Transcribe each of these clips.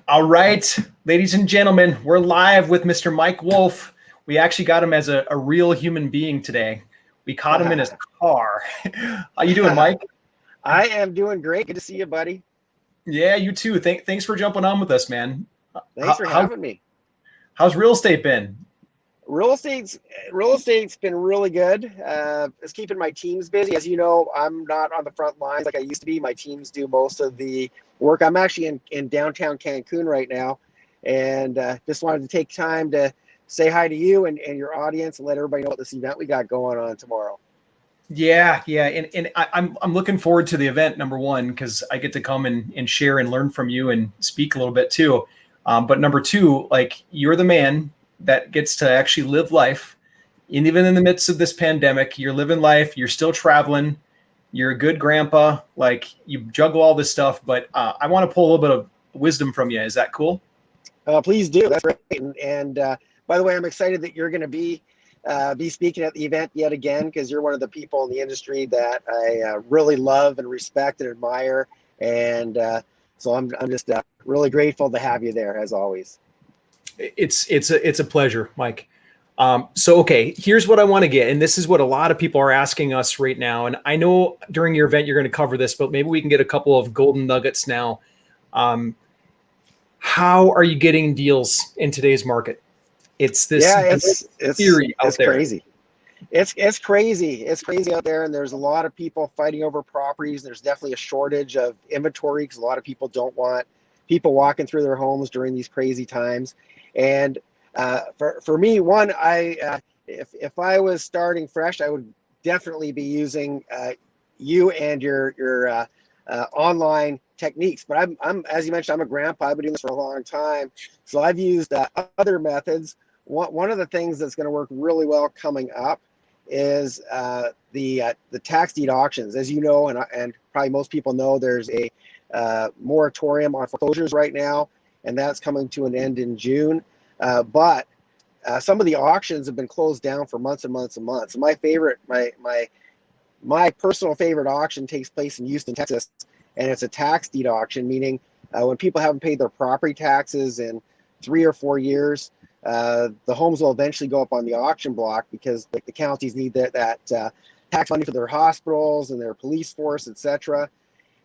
All right, ladies and gentlemen, we're live with Mr. Mike Wolf. We actually got him as a real human being today. We caught him in his car. How you doing, Mike? I am doing great. Good to see you, buddy. Yeah, you too. Thanks for jumping on with us, man. Thanks for How having me. how's real estate been? Real estate's real estate's been really good. It's keeping my teams busy. As you know, I'm not on the front lines like I used to be. My teams do most of the work. I'm actually in downtown Cancun right now, and just wanted to take time to say hi to you and your audience and let everybody know what this event we got going on tomorrow. Yeah, and I'm looking forward to the event. Number one, because I get to come and share and learn from you and speak a little bit too. But number two, like you're the man that gets to actually live life, and even in the midst of this pandemic, you're living life. You're still traveling. You're a good grandpa. Like you juggle all this stuff, but I want to pull a little bit of wisdom from you. Is that cool? Please do. That's great. And by the way, I'm excited that you're going to be speaking at the event yet again because you're one of the people in the industry that I really love and respect and admire. And so I'm just really grateful to have you there as always. It's a pleasure, Mike. So okay, here's what I want to get, and this is what a lot of people are asking us right now. And I know during your event you're going to cover this, but maybe we can get a couple of golden nuggets now. Um, how are you getting deals in today's market? It's this Yeah, it's theory out it's there. crazy. It's crazy. It's crazy out there, and there's a lot of people fighting over properties. There's definitely a shortage of inventory because a lot of people don't want people walking through their homes during these crazy times. And for me, one, if I was starting fresh, I would definitely be using you and your online techniques. But I'm as you mentioned, I'm a grandpa. I've been doing this for a long time, so I've used other methods. One of the things that's going to work really well coming up is the tax deed auctions. As you know, and probably most people know, there's a moratorium on foreclosures right now, and that's coming to an end in June. But some of the auctions have been closed down for months and months and months. My personal favorite auction takes place in Houston, Texas, and it's a tax deed auction, meaning when people haven't paid their property taxes in 3 or 4 years, the homes will eventually go up on the auction block because the counties need that tax money for their hospitals and their police force, etc.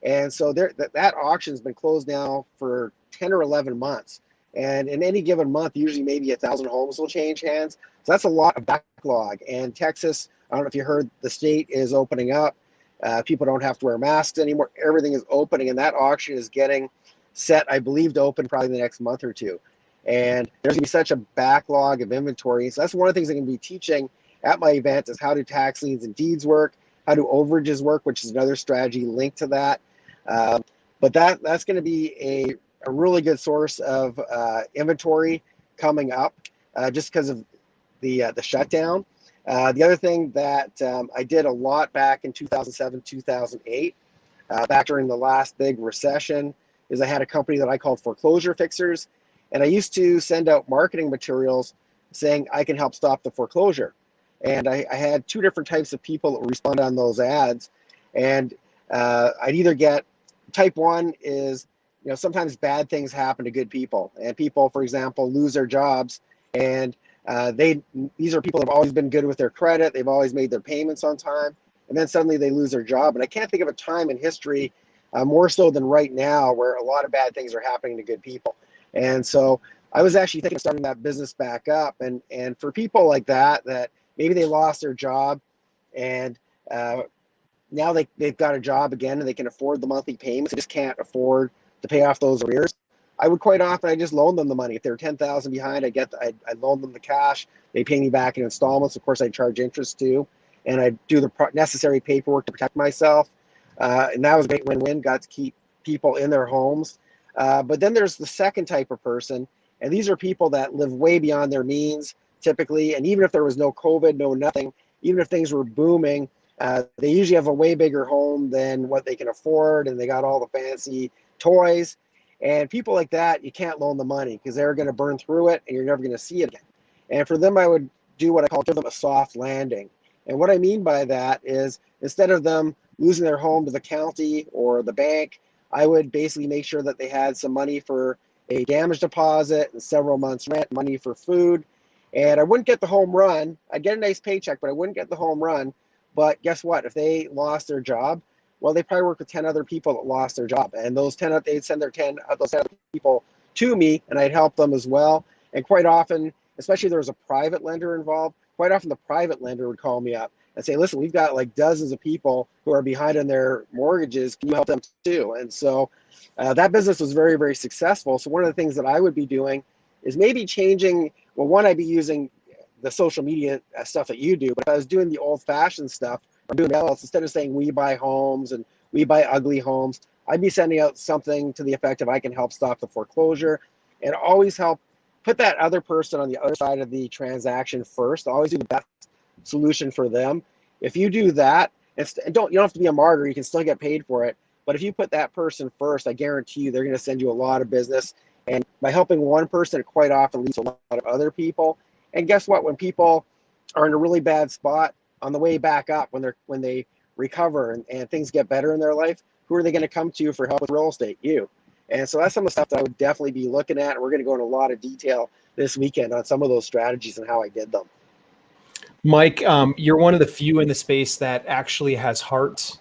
And so that auction has been closed now for 10 or 11 months. And in any given month, usually maybe 1,000 homes will change hands. So that's a lot of backlog. And Texas, I don't know if you heard, the state is opening up. People don't have to wear masks anymore. Everything is opening, and that auction is getting set, I believe, to open probably the next month or two. And there's going to be such a backlog of inventory. So that's one of the things I'm going to be teaching at my event is how do tax liens and deeds work, how do overages work, which is another strategy linked to that. But that's going to be a really good source of inventory coming up just because of the shutdown. The other thing that I did a lot back in 2007, 2008, back during the last big recession, is I had a company that I called Foreclosure Fixers. And I used to send out marketing materials saying I can help stop the foreclosure. And I had two different types of people that would respond on those ads. And I'd either get type one is, sometimes bad things happen to good people. And people, for example, lose their jobs. And these are people that have always been good with their credit. They've always made their payments on time. And then suddenly they lose their job. And I can't think of a time in history, more so than right now, where a lot of bad things are happening to good people. And so I was actually thinking of starting that business back up. And for people like that maybe they lost their job and now they've got a job again and they can afford the monthly payments. They just can't afford to pay off those arrears. I would quite often, I just loan them the money. If they're 10,000 behind, I loan them the cash. They pay me back in installments. Of course, I charge interest too. And I do the necessary paperwork to protect myself. And that was a great win-win, got to keep people in their homes. But then there's the second type of person, and these are people that live way beyond their means typically. And even if there was no COVID, no nothing, even if things were booming, they usually have a way bigger home than what they can afford, and they got all the fancy toys. And people like that, you can't loan the money because they're going to burn through it, and you're never going to see it again. And for them, I would do what I call give them a soft landing. And what I mean by that is instead of them losing their home to the county or the bank, I would basically make sure that they had some money for a damage deposit and several months rent, money for food. And I wouldn't get the home run. I'd get a nice paycheck, but I wouldn't get the home run. But guess what? If they lost their job, well, they probably worked with 10 other people that lost their job. And those 10, they'd send those 10 other people to me, and I'd help them as well. And quite often, especially if there was a private lender involved, quite often the private lender would call me up and say, listen, we've got like dozens of people who are behind on their mortgages. Can you help them too? And so that business was very, very successful. So one of the things that I would be doing is maybe changing, well, one, I'd be using the social media stuff that you do, but if I was doing the old fashioned stuff, I'm doing else, instead of saying we buy homes and we buy ugly homes, I'd be sending out something to the effect of I can help stop the foreclosure, and always help put that other person on the other side of the transaction first. Always do the best solution for them. If you do that, you don't have to be a martyr, you can still get paid for it. But if you put that person first, I guarantee you they're going to send you a lot of business. And by helping one person, it quite often leads to a lot of other people. And guess what? When people are in a really bad spot on the way back up, when they recover and things get better in their life, who are they going to come to for help with real estate? You. And so that's some of the stuff that I would definitely be looking at. And we're going to go into a lot of detail this weekend on some of those strategies and how I did them. Mike, you're one of the few in the space that actually has heart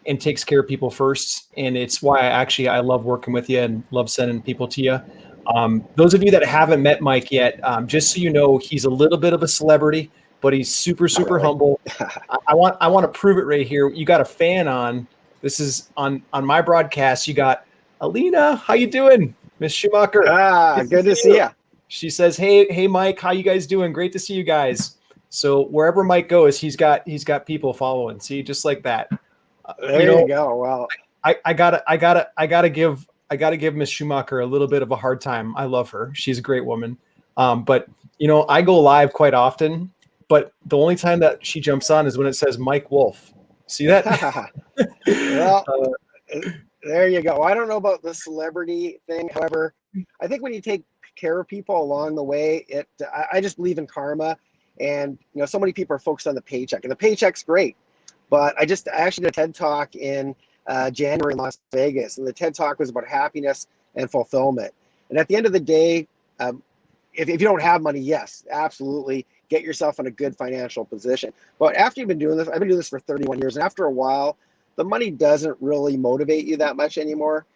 and takes care of people first. And it's why I love working with you and love sending people to you. Those of you that haven't met Mike yet, just so you know, he's a little bit of a celebrity, but he's super, super Really? humble. I want to prove it right here. You got a fan on. This is on my broadcast. You got Alina. How you doing, Miss Schumacher? Good to see you. She says, hey, Mike, how you guys doing? Great to see you guys. So wherever Mike goes, he's got people following. See, just like that. There you go. Well, I gotta give Miss Schumacher a little bit of a hard time. I love her. She's a great woman. But I go live quite often, but the only time that she jumps on is when it says Mike Wolf. See that? Well, there you go. I don't know about the celebrity thing. However, I think when you take care of people along the way, I just believe in karma. And so many people are focused on the paycheck, and the paycheck's great. But I actually did a TED Talk in January in Las Vegas, and the TED Talk was about happiness and fulfillment. And at the end of the day, if you don't have money, yes, absolutely, get yourself in a good financial position. But after you've been doing this, I've been doing this for 31 years, and after a while, the money doesn't really motivate you that much anymore.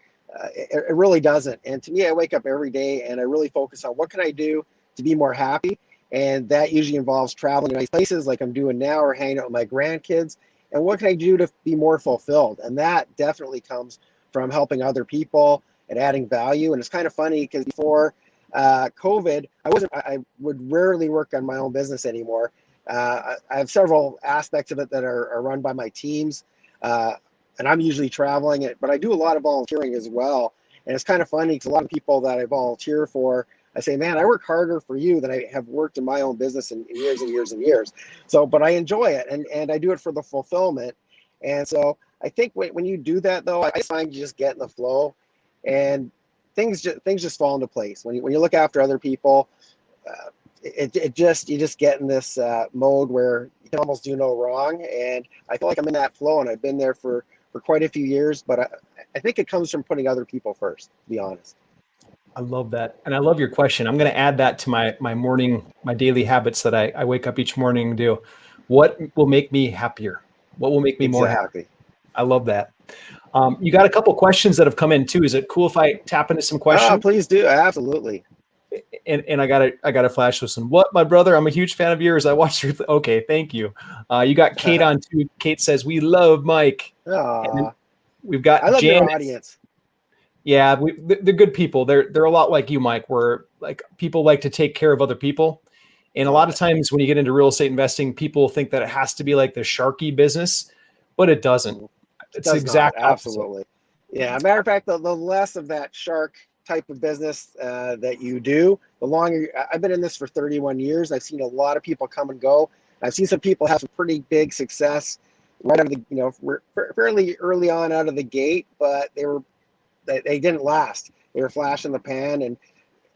It really doesn't. And to me, I wake up every day and I really focus on what can I do to be more happy. And that usually involves traveling to nice places like I'm doing now, or hanging out with my grandkids. And what can I do to be more fulfilled? And that definitely comes from helping other people and adding value. And it's kind of funny because before COVID, I would rarely work on my own business anymore. I have several aspects of it that are run by my teams. And I'm usually traveling it, but I do a lot of volunteering as well. And it's kind of funny because a lot of people that I volunteer for, I say, man, I work harder for you than I have worked in my own business in years and years and years. So, but I enjoy it, and I do it for the fulfillment. And so I think when you do that, though, I find you just get in the flow, and things just fall into place. When you look after other people, you just get in this mode where you can almost do no wrong. And I feel like I'm in that flow, and I've been there for quite a few years. But I think it comes from putting other people first, to be honest. I love that. And I love your question. I'm going to add that to my daily habits that I wake up each morning and do. What will make me happier? What will make me more happy? I love that. You got a couple questions that have come in too. Is it cool if I tap into some questions? Please do. Absolutely. And I got to flash with some. What, my brother? I'm a huge fan of yours. I watched your. Okay, thank you. You got Kate on too. Kate says we love Mike. We've got I love Janice. your audience. Yeah, they're good people. They're a lot like you, Mike, where like people like to take care of other people. And a lot of times when you get into real estate investing, people think that it has to be like the Sharky business, but it doesn't. It's the exact opposite. Absolutely. Yeah. Matter of fact, the less of that shark type of business that you do, the longer. I've been in this for 31 years. I've seen a lot of people come and go. I've seen some people have some pretty big success right out of the, fairly early on out of the gate, but they didn't last. They were flash in the pan, and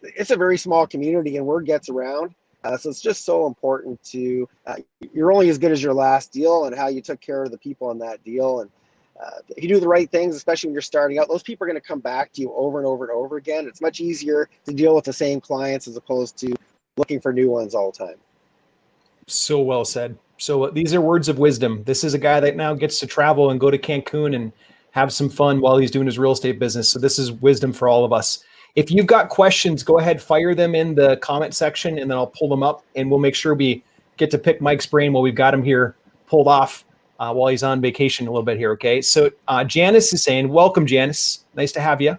it's a very small community, and word gets around. So it's just so important to, you're only as good as your last deal and how you took care of the people in that deal. And if you do the right things, especially when you're starting out, those people are going to come back to you over and over and over again. It's much easier to deal with the same clients as opposed to looking for new ones all the time. So well said. So these are words of wisdom. This is a guy that now gets to travel and go to Cancun and have some fun while he's doing his real estate business. So this is wisdom for all of us. If you've got questions, go ahead, fire them in the comment section, and then I'll pull them up, and we'll make sure we get to pick Mike's brain while we've got him here pulled off while he's on vacation a little bit here. Okay. So Janice is saying, welcome, Janice. Nice to have you.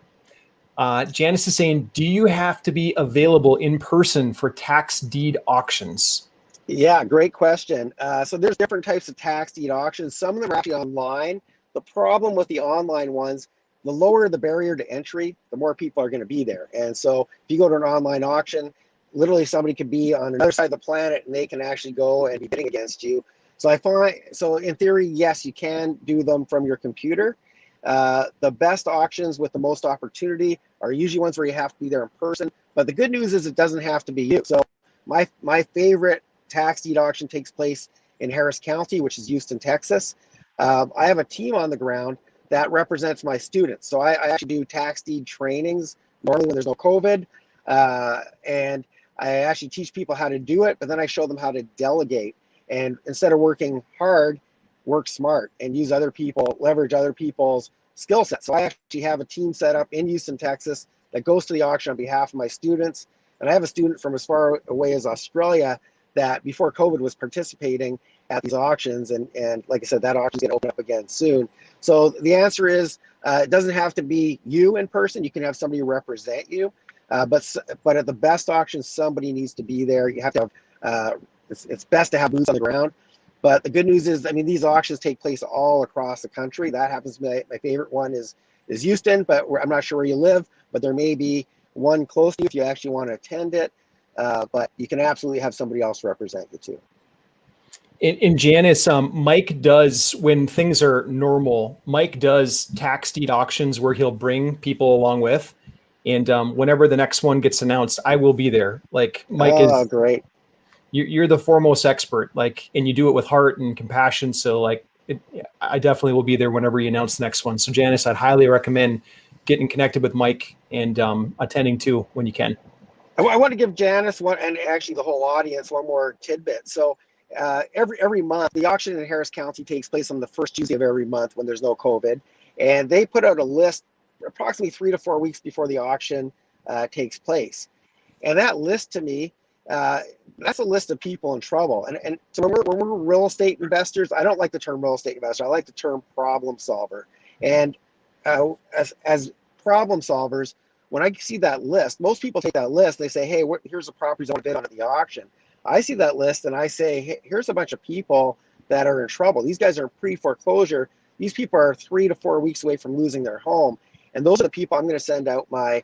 Janice is saying, do you have to be available in person for tax deed auctions? Yeah, great question. So there's different types of tax deed auctions. Some of them are actually online. The problem with the online ones, the lower the barrier to entry, the more people are going to be there. And so if you go to an online auction, literally somebody could be on another side of the planet and they can actually go and be bidding against you. So so in theory, yes, you can do them from your computer. The best auctions with the most opportunity are usually ones where you have to be there in person. But the good news is it doesn't have to be you. So my favorite tax deed auction takes place in Harris County, which is Houston, Texas. I have a team on the ground that represents my students. So I actually do tax deed trainings normally when there's no COVID. And I actually teach people how to do it, but then I show them how to delegate. And instead of working hard, work smart and use other people, leverage other people's skill sets. So I actually have a team set up in Houston, Texas that goes to the auction on behalf of my students. And I have a student from as far away as Australia that before COVID was participating at these auctions. And like I said, that auction is going to open up again soon. So the answer is it doesn't have to be you in person. You can have somebody represent you. But at the best auction, somebody needs to be there. You have to have, it's best to have boots on the ground. But the good news is, I mean, these auctions take place all across the country. That happens to be my favorite one is Houston, but I'm not sure where you live, but there may be one close to you if you actually want to attend it. But you can absolutely have somebody else represent you too. In Janice, Mike does, when things are normal, Mike does tax deed auctions where he'll bring people along with. And whenever the next one gets announced, I will be there. Like Mike is great. You're the foremost expert, like, and you do it with heart and compassion. So like, I definitely will be there whenever you announce the next one. So Janice, I'd highly recommend getting connected with Mike and attending too when you can. I want to give Janice one, and actually the whole audience, one more tidbit. So every month, the auction in Harris County takes place on the first Tuesday of every month when there's no COVID, and they put out a list approximately 3 to 4 weeks before the auction takes place. And that list to me, that's a list of people in trouble. And so when we're real estate investors, I don't like the term real estate investor. I like the term problem solver. And as problem solvers, when I see that list, most people take that list, they say, hey, here's the properties I want to bid on at the auction. I see that list and I say, hey, here's a bunch of people that are in trouble. These guys are pre-foreclosure. These people are 3 to 4 weeks away from losing their home. And those are the people I'm going to send out my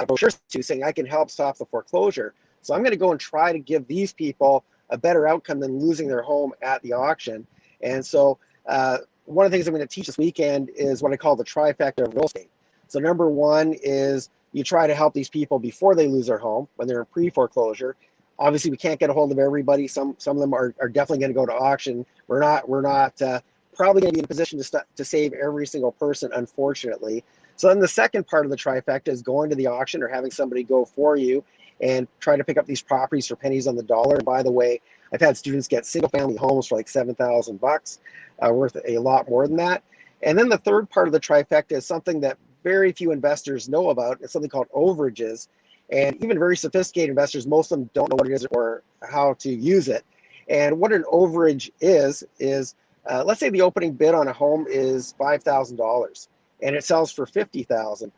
brochures to, saying I can help stop the foreclosure. So I'm going to go and try to give these people a better outcome than losing their home at the auction. And so one of the things I'm going to teach this weekend is what I call the trifecta of real estate. So number one is you try to help these people before they lose their home when they're in pre-foreclosure. Obviously, we can't get a hold of everybody. Some of them are definitely going to go to auction. We're not probably going to be in a position to save every single person, unfortunately. So then the second part of the trifecta is going to the auction or having somebody go for you and try to pick up these properties for pennies on the dollar. And by the way, I've had students get single-family homes for like $7,000, worth a lot more than that. And then the third part of the trifecta is something that very few investors know about. It's something called overages. And even very sophisticated investors, most of them don't know what it is or how to use it. And what an overage is let's say the opening bid on a home is $5,000 and it sells for $50,000.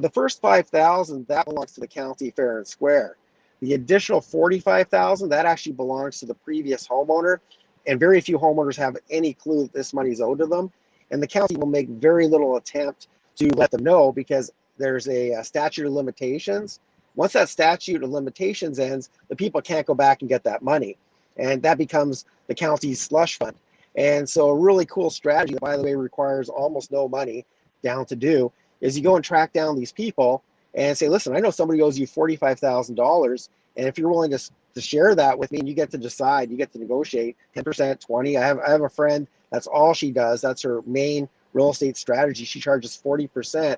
The first $5,000, that belongs to the county fair and square. The additional $45,000, that actually belongs to the previous homeowner. And very few homeowners have any clue that this money is owed to them. And the county will make very little attempt to let them know because there's a statute of limitations. Once that statute of limitations ends, the people can't go back and get that money. And that becomes the county's slush fund. And so a really cool strategy, that, by the way, requires almost no money down to do, is you go and track down these people and say, listen, I know somebody owes you $45,000. And if you're willing to share that with me, and you get to decide, you get to negotiate 10%, 20. I have a friend, that's all she does. That's her main real estate strategy. She charges 40%,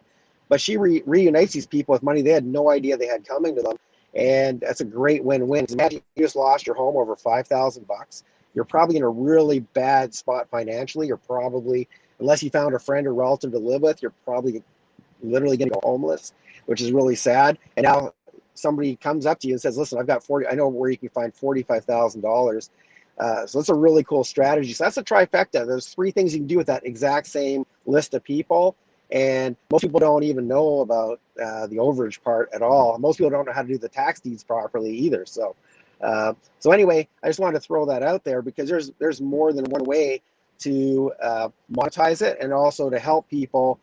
but she reunites these people with money they had no idea they had coming to them. And that's a great win-win. Imagine you just lost your home over $5,000. You're probably in a really bad spot financially. You're probably, unless you found a friend or relative to live with, you're probably literally going to go homeless, which is really sad. And now somebody comes up to you and says, listen, I've got 40, I know where you can find $45,000. So it's a really cool strategy. So that's a trifecta. There's 3 things you can do with that exact same list of people. And most people don't even know about the overage part at all. Most people don't know how to do the tax deeds properly either. So anyway, I just wanted to throw that out there because there's more than one way to monetize it, and also to help people,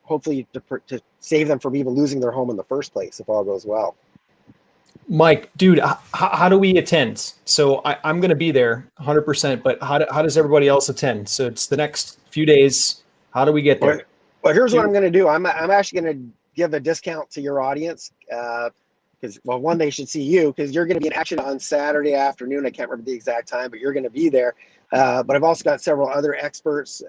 hopefully to save them from even losing their home in the first place if all goes well. Mike, dude, how do we attend? So I'm going to be there 100%, but how does everybody else attend? So it's the next few days. How do we get there? Well, here's what I'm going to do. I'm actually going to give a discount to your audience because, well, one, they should see you because you're going to be in action on Saturday afternoon. I can't remember the exact time, but you're going to be there. But I've also got several other experts.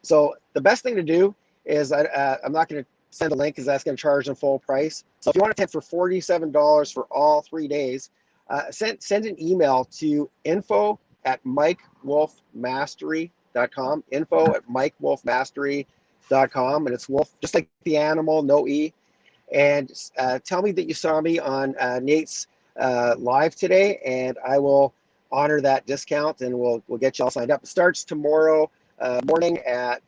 So the best thing to do is I'm not going to send a link because that's going to charge them full price. So if you want to attend for $47 for all 3 days, send an email to info@mikewolfmastery.com, info@mikewolfmastery.com, and it's wolf, just like the animal, no E. And tell me that you saw me on Nate's live today, and I will honor that discount, and we'll get you all signed up. It starts tomorrow morning at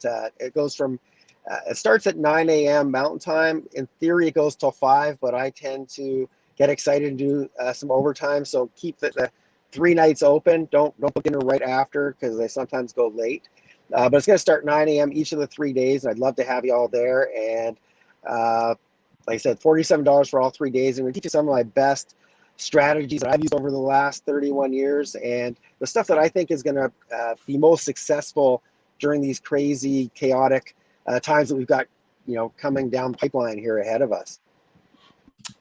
it starts at 9 a.m. Mountain Time. In theory, it goes till 5, but I tend to get excited and do some overtime. So keep the 3 nights open. Don't book in right after because they sometimes go late. But it's going to start 9 a.m. each of the 3 days, and I'd love to have you all there. And like I said, $47 for all 3 days. And we teach you some of my best strategies that I've used over the last 31 years, and the stuff that I think is going to be most successful during these crazy, chaotic times that we've got, coming down the pipeline here ahead of us.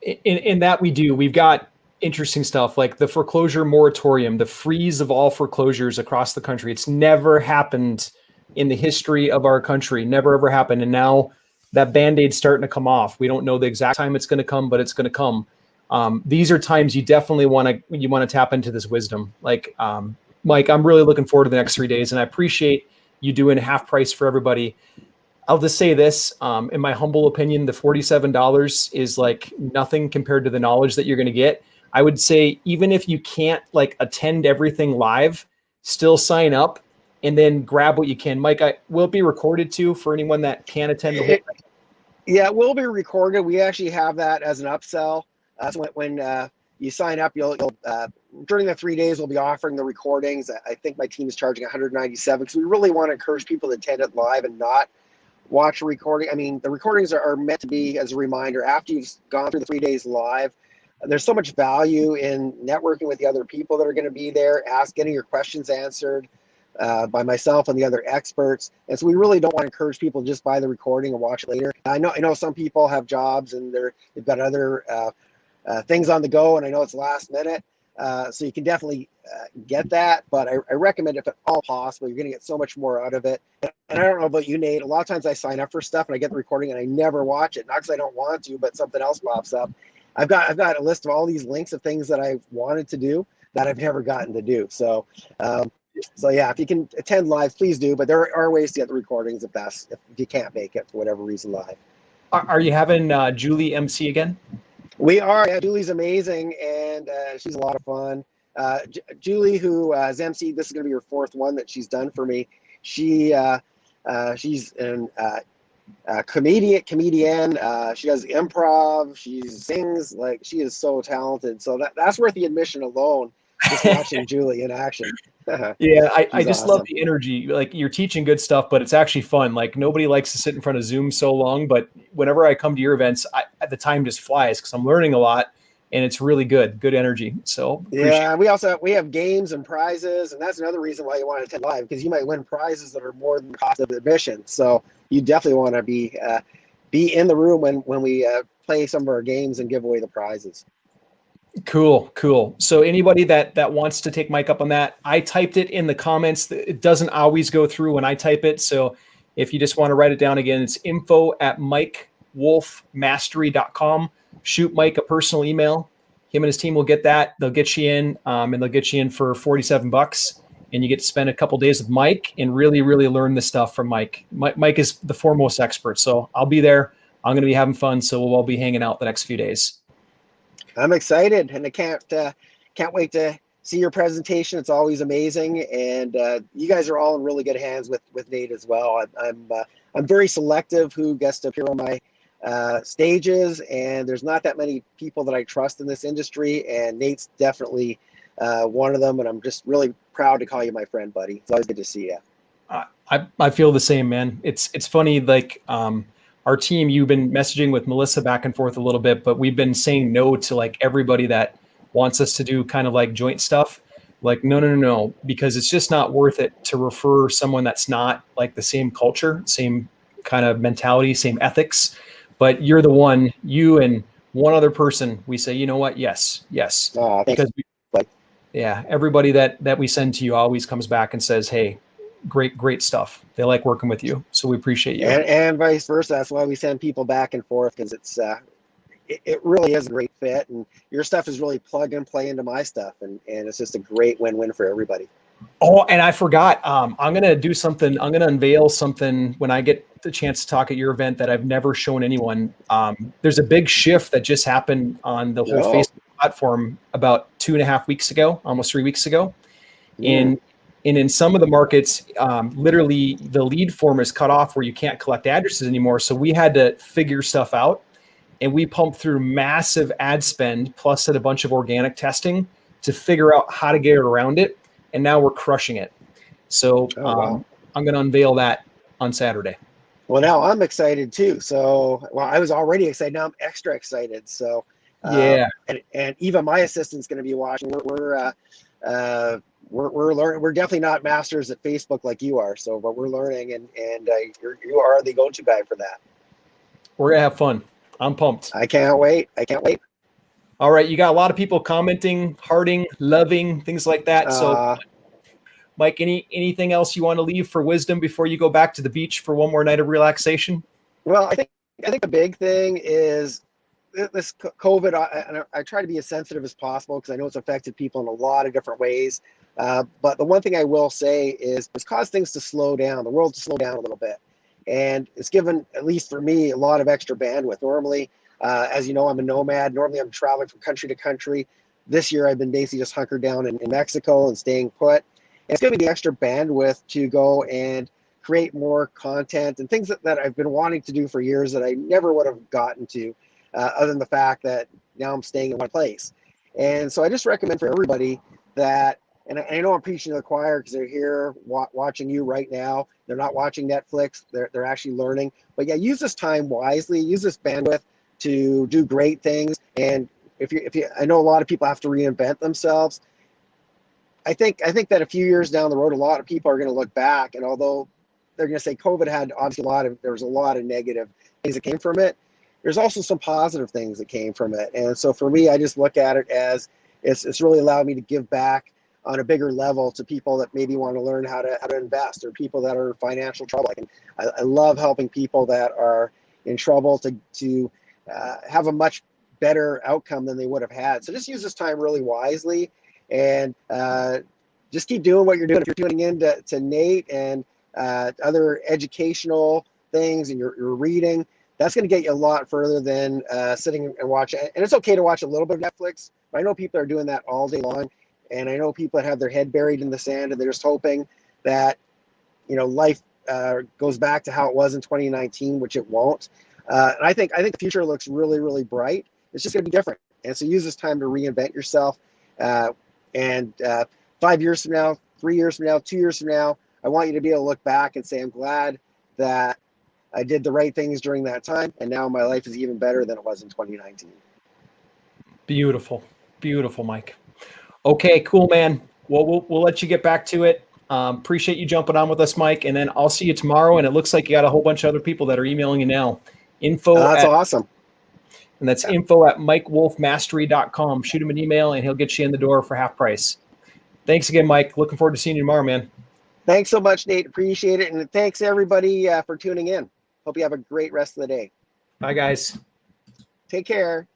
In that we do. We've got interesting stuff like the foreclosure moratorium, the freeze of all foreclosures across the country. It's never happened in the history of our country, never ever happened. And now that Band-Aid's starting to come off. We don't know the exact time it's going to come, but it's going to come. These are times you definitely want to tap into this wisdom. Like, Mike, I'm really looking forward to the next 3 days, and I appreciate you doing half price for everybody. I'll just say this, in my humble opinion, the $47 is like nothing compared to the knowledge that you're going to get. I would say even if you can't attend everything live, still sign up and then grab what you can. Mike, will it be recorded too for anyone that can't attend the whole thing? Yeah, it will be recorded. We actually have that as an upsell. So when you sign up, you'll during the 3 days we'll be offering the recordings. I think my team is charging $197 because we really want to encourage people to attend it live and not watch a recording. I mean, the recordings are meant to be as a reminder after you've gone through the 3 days live. There's so much value in networking with the other people that are going to be there, getting your questions answered by myself and the other experts. And so we really don't want to encourage people to just buy the recording and watch it later. I know some people have jobs and they've got other things on the go, and I know it's last minute. So you can definitely get that, but I recommend if at all possible, you're going to get so much more out of it. And I don't know about you, Nate. A lot of times I sign up for stuff and I get the recording and I never watch it, not because I don't want to, but something else pops up. I've got a list of all these links of things that I wanted to do that I've never gotten to do. So yeah, if you can attend live, please do. But there are ways to get the recordings if you can't make it for whatever reason live. Are you having Julie MC again? We are. Yeah, Julie's amazing, and she's a lot of fun. Julie, who is MC, this is going to be her 4th one that she's done for me. She's a comedian. She does improv. She sings. Like, she is so talented. So that's worth the admission alone, just watching Julie in action. Yeah, I just awesome. love the energy. Like, you're teaching good stuff, but it's actually fun. Like, nobody likes to sit in front of Zoom so long, but whenever I come to your events, the time just flies because I'm learning a lot, and it's really good energy. So yeah, we have games and prizes, and that's another reason why you want to attend live, because you might win prizes that are more than the cost of admission. So you definitely want to be in the room when we play some of our games and give away the prizes. Cool. So anybody that wants to take Mike up on that, I typed it in the comments. It doesn't always go through when I type it. So If you just want to write it down again, it's info@mikewolfmastery.com. Shoot Mike a personal email. Him and his team will get that. They'll get you in, and they'll get you in for $47. And you get to spend a couple days with Mike and really, really learn the stuff from Mike. Mike is the foremost expert. So I'll be there. I'm going to be having fun. So we'll all be hanging out the next few days. I'm excited, and I can't wait to see your presentation. It's always amazing, and you guys are all in really good hands with Nate as well. I'm very selective who gets to appear on my stages, and there's not that many people that I trust in this industry, and Nate's definitely one of them, and I'm just really proud to call you my friend, buddy. It's always good to see you. I feel the same, man. It's funny, like our team, you've been messaging with Melissa back and forth a little bit, but we've been saying no to like everybody that wants us to do kind of like joint stuff. Like, no, because it's just not worth it to refer someone that's not like the same culture, same kind of mentality, same ethics. But you're the one, you and one other person, we say, you know what? Yes. Because everybody that we send to you always comes back and says, hey, great stuff. They like working with you. So we appreciate you. And vice versa. That's why we send people back and forth, because it really is a great fit, and your stuff is really plug and play into my stuff, and it's just a great win-win for everybody. Oh, and I forgot, I'm going to do something. I'm going to unveil something when I get the chance to talk at your event that I've never shown anyone. There's a big shift that just happened on the whole Facebook platform about 2.5 weeks ago, almost 3 weeks ago. And in some of the markets, literally the lead form is cut off where you can't collect addresses anymore. So we had to figure stuff out, and we pumped through massive ad spend plus a bunch of organic testing to figure out how to get around it. And now we're crushing it. So I'm going to unveil that on Saturday. Well, now I'm excited too. So, I was already excited. Now I'm extra excited. So, and Eva, my assistant's going to be watching. We're learning. We're definitely not masters at Facebook like you are. So, but we're learning, and you are the go-to guy for that. We're gonna have fun. I'm pumped. I can't wait. All right, you got a lot of people commenting, hearting, loving, things like that. So, Mike, anything else you want to leave for wisdom before you go back to the beach for one more night of relaxation? Well, I think the big thing is this COVID. I try to be as sensitive as possible because I know it's affected people in a lot of different ways. But the one thing I will say is it's caused things to slow down, the world to slow down a little bit. And it's given, at least for me, a lot of extra bandwidth. Normally, as you know, I'm a nomad. Normally, I'm traveling from country to country. This year, I've been basically just hunkered down in Mexico and staying put. And it's given me the extra bandwidth to go and create more content and things that I've been wanting to do for years that I never would have gotten to, other than the fact that now I'm staying in one place. And so I just recommend for everybody that, and I know I'm preaching to the choir because they're here watching you right now. They're not watching Netflix. They're actually learning. But yeah, use this time wisely. Use this bandwidth to do great things. And if you, I know a lot of people have to reinvent themselves. I think that a few years down the road, a lot of people are going to look back, and although they're going to say COVID had obviously there was a lot of negative things that came from it, there's also some positive things that came from it. And so for me, I just look at it as it's really allowed me to give back on a bigger level to people that maybe want to learn how to invest, or people that are in financial trouble. I love helping people that are in trouble to have a much better outcome than they would have had. So just use this time really wisely, and just keep doing what you're doing. If you're tuning in to Nate and other educational things, and you're reading, that's going to get you a lot further than sitting and watching. And it's okay to watch a little bit of Netflix, but I know people are doing that all day long. And I know people that have their head buried in the sand, and they're just hoping that, life goes back to how it was in 2019, which it won't. And I think the future looks really, really bright. It's just going to be different. And so use this time to reinvent yourself. And 5 years from now, 3 years from now, 2 years from now, I want you to be able to look back and say, I'm glad that I did the right things during that time. And now my life is even better than it was in 2019. Beautiful, Mike. Okay, cool, man. Well, we'll let you get back to it. Appreciate you jumping on with us, Mike. And then I'll see you tomorrow. And it looks like you got a whole bunch of other people that are emailing you now. That's awesome. And that's info@mikewolfmastery.com. Shoot him an email, and he'll get you in the door for half price. Thanks again, Mike. Looking forward to seeing you tomorrow, man. Thanks so much, Nate. Appreciate it. And thanks everybody for tuning in. Hope you have a great rest of the day. Bye, guys. Take care.